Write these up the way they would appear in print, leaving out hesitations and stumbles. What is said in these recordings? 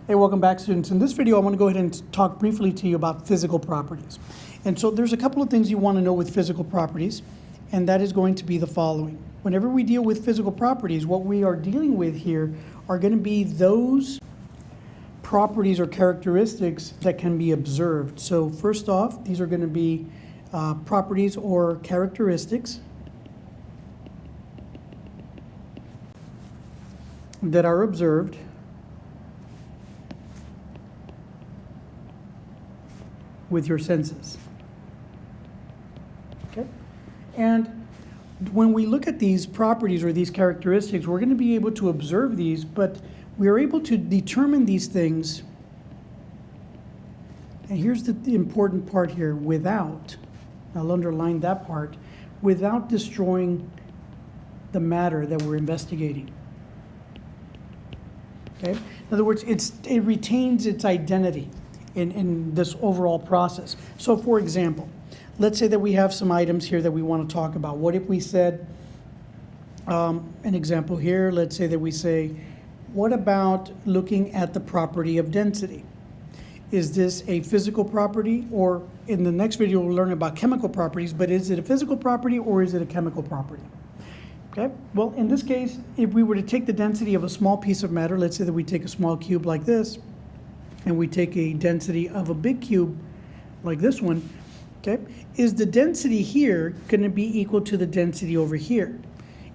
Hey, welcome back, students. In this video, I want to go ahead and talk briefly to you about physical properties. And so there's a couple of things you want to know with physical properties, and that is going to be the following. Whenever we deal with physical properties, what we are dealing with here are going to be those properties or characteristics that can be observed. So first off, these are going to be properties or characteristics that are observed with your senses. Okay? And when we look at these properties or these characteristics, we're going to be able to observe these, but we are able to determine these things, and here's the important part here, without, I'll underline that part, without destroying the matter that we're investigating. Okay? In other words, it retains its identity in this overall process. So for example, let's say that we have some items here that we want to talk about. What if we said, an example here, let's say that we say, what about looking at the property of density? Is this a physical property? Or in the next video, we'll learn about chemical properties, but is it a physical property or is it a chemical property? Okay, well, in this case, if we were to take the density of a small piece of matter, let's say that we take a small cube like this, and we take a density of a big cube like this one, okay, is the density here going to be equal to the density over here?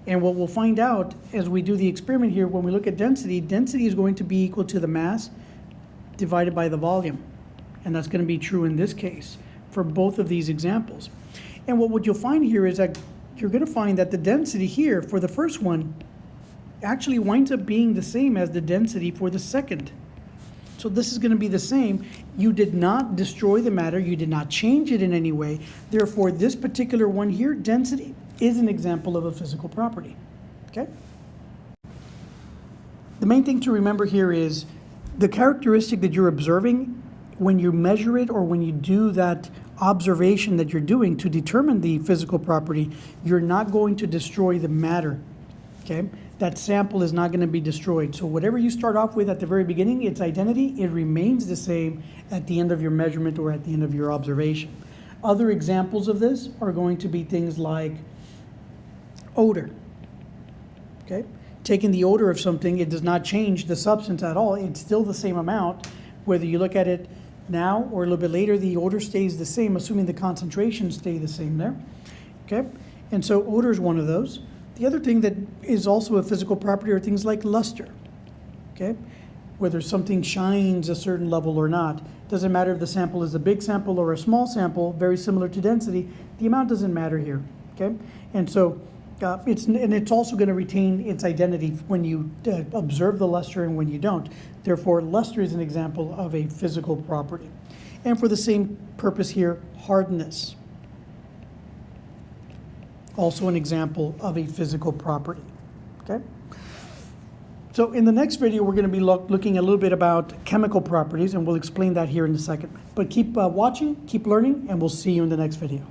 And what we'll find out as we do the experiment here, when we look at density, density is going to be equal to the mass divided by the volume. And that's going to be true in this case for both of these examples. And what you'll find here is that you're going to find that the density here for the first one actually winds up being the same as the density for the second. So this is going to be the same. You did not destroy the matter. You did not change it in any way. Therefore, this particular one here, density, is an example of a physical property. Okay? The main thing to remember here is the characteristic that you're observing, when you measure it or when you do that observation that you're doing to determine the physical property, you're not going to destroy the matter. Okay? That sample is not going to be destroyed. So whatever you start off with at the very beginning, its identity, it remains the same at the end of your measurement or at the end of your observation. Other examples of this are going to be things like odor. Okay? Taking the odor of something, it does not change the substance at all. It's still the same amount. Whether you look at it now or a little bit later, the odor stays the same, assuming the concentrations stay the same there. Okay? And so odor is one of those. The other thing that is also a physical property are things like luster, okay? Whether something shines a certain level or not. Doesn't matter if the sample is a big sample or a small sample, very similar to density. The amount doesn't matter here, okay? And so it's also going to retain its identity when you observe the luster and when you don't. Therefore, luster is an example of a physical property. And for the same purpose here, hardness. Also an example of a physical property, okay? So in the next video, we're going to be looking a little bit about chemical properties, and we'll explain that here in a second. But keep watching, keep learning, and we'll see you in the next video.